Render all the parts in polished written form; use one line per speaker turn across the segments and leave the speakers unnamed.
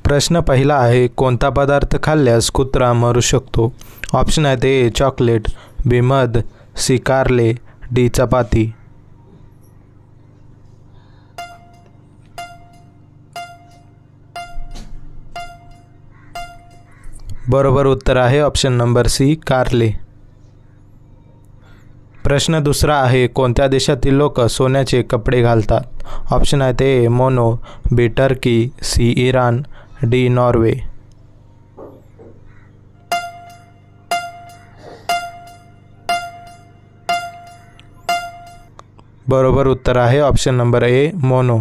प्रश्न पहिला आहे, कोणता पदार्थ खाल्ल्यास कुत्रा मरू शकतो? ऑप्शन आहेत ए चॉकलेट, बी मध, सी कारले, डी चपाती. बरोबर उत्तर आहे ऑप्शन नंबर सी कारले. प्रश्न दुसरा आहे, कोणत्या देशातील लोक सोन्याचे कपडे घालतात? ऑप्शन आहेत A Mono, B Turkey, C Iran, D Norway. बरोबर उत्तर आहे ऑप्शन नंबर ए मोनो.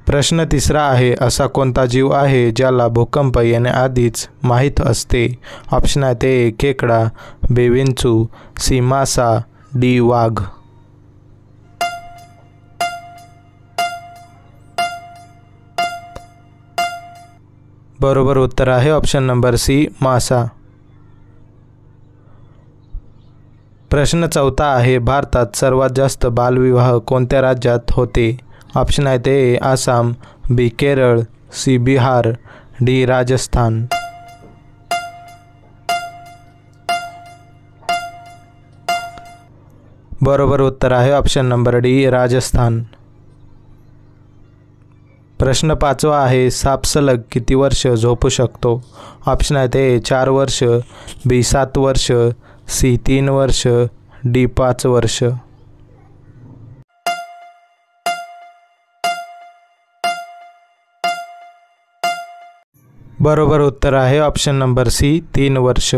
प्रश्न तिसरा आहे, असा कोणता जीव आहे ज्याला भूकंप येण्याआधीच माहीत असते? ऑप्शन आहेत ए खेकडा, बी विंचू, सी मासा, डी वाघ. बरोबर उत्तर आहे ऑप्शन नंबर सी मासा. प्रश्न चौथा आहे, भारतात सर्वात जास्त बालविवाह कोणत्या राज्यात होते? ऑप्शन आहेत ए आसाम, बी केरळ, सी बिहार, डी राजस्थान. बरोबर उत्तर आहे ऑप्शन नंबर डी राजस्थान. प्रश्न पाचवा आहे, साप सलग किती वर्ष झोपू शकतो? ऑप्शन आहेत ए 4 वर्ष, बी 7 वर्ष, सी 3 वर्ष, डी 5 वर्ष. बरोबर उत्तर आहे ऑप्शन नंबर सी 3 वर्ष.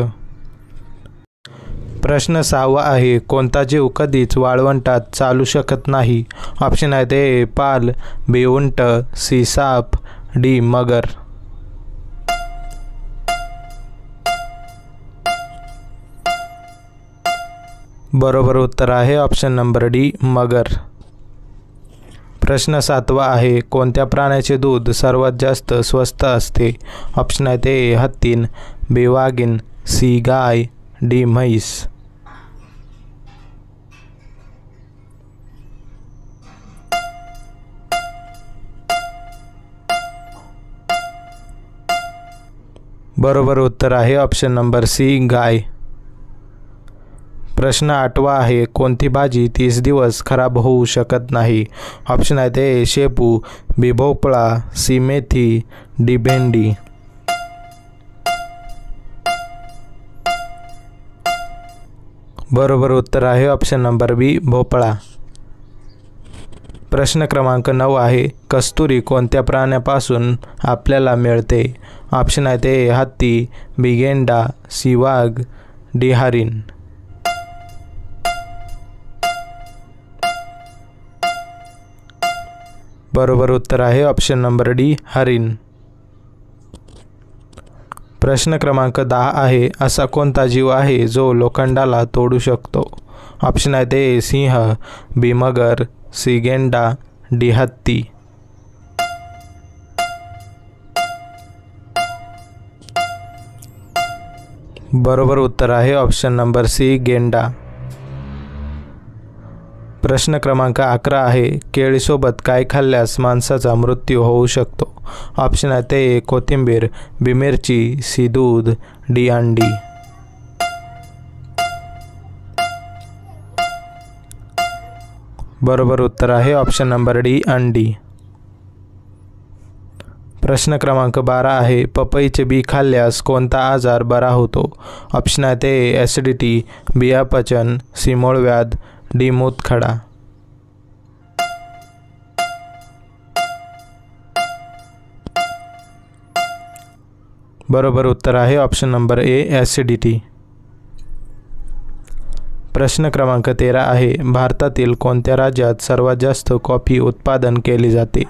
प्रश्न 6वा आहे, कोणता जीव कधीच वाळवंटात चालू शकत नाही? ऑप्शन आहेत ए पाल, बी उंट, सी साप, डी मगर. बरोबर उत्तर आहे ऑप्शन नंबर डी मगर. प्रश्न 7वा आहे, कोणत्या प्राण्याचे दूध सर्वात जास्त स्वस्त असते? ऑप्शन आहेत ए हत्तीन, बी वाघीण, सी गाय, डी म्हैस. बरोबर उत्तर आहे ऑप्शन नंबर सी गाय. प्रश्न 8वा आहे, कोणती भाजी 30 दिवस खराब होऊ शकत नाही? ऑप्शन आहेत ए शेपू, बी भोपळा, सी मेथी, डी भेंडी. बरोबर उत्तर आहे ऑप्शन नंबर बी भोपळा. प्रश्न क्रमांक 9 आहे, कस्तुरी कोणत्या प्राण्यापासून आपल्याला मिळते? ऑप्शन आहेत ए हत्ती, बी गेंडा, सी वाघ, डी हरिण. बरोबर उत्तर आहे ऑप्शन नंबर डी हरिण. प्रश्न क्रमांक 10 आहे, असा कोणता जीव आहे जो लोखंडाला तोडू शकतो? ऑप्शन आहेत ए सिंह, बी मगर, सी गेंडा, डी हत्ती. बरोबर उत्तर आहे ऑप्शन नंबर सी गेंडा. प्रश्न क्रमांक 11 आहे, केळीसोबत काय खाल्ल्यास माणसाचा मृत्यू होऊ शकतो? ऑप्शन आहेत ए कोथिंबीर, बी मिरची, सी दूध, डी अंडी. बरोबर उत्तर आहे ऑप्शन नंबर डी अंडी. प्रश्न क्रमांक 12 आहे, पपईचे बी खाल्ल्यास कोणता आजार बरा होतो? ऑप्शन आहेत ए ॲसिडिटी, बी अपचन, सी मूळव्याध, डी मूतखडा. बरोबर उत्तर आहे ऑप्शन नंबर ए ॲसिडिटी. प्रश्न क्रमांक 13 आहे, भारतातील कोणत्या राज्यात सर्वात जास्त कॉफी उत्पादन केले जाते?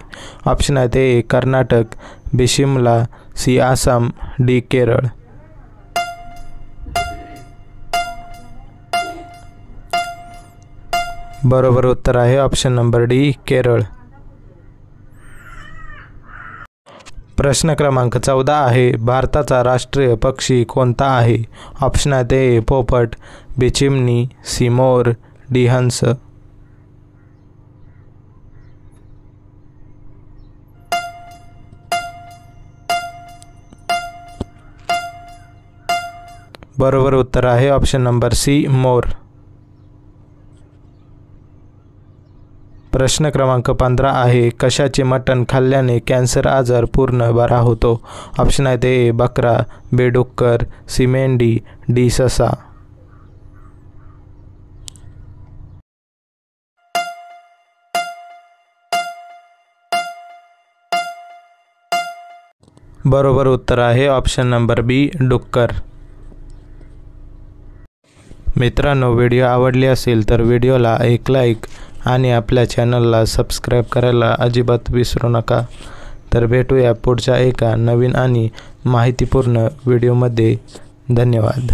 ऑप्शन आहेत ए कर्नाटक, बी शिमला, सी आसाम, डी केरळ. बरोबर उत्तर आहे ऑप्शन नंबर डी केरळ. प्रश्न क्रमांक 14 आहे, भारताचा राष्ट्रीय पक्षी कोणता आहे? ऑप्शन आहेत ए पोपट, बी चिमणी, सी मोर, डी हंस. बरोबर उत्तर आहे ऑप्शन नंबर सी मोर. प्रश्न क्रमांक 15 आहे, कशाचे मटण खाल्ल्याने कॅन्सर आजार पूर्ण बरा होतो? ऑप्शन आहेत ए बकरा, बी डुक्कर, सी मेंढी, डी ससा. बरोबर उत्तर आहे ऑप्शन नंबर बी डुक्कर. मित्रांनो, व्हिडिओ आवडली असेल तर व्हिडिओला एक लाईक आणि आपल्या चॅनलला सबस्क्राईब करायला अजिबात विसरू नका. तर भेटूया पुढच्या एका नवीन आणि माहितीपूर्ण व्हिडिओमध्ये. धन्यवाद.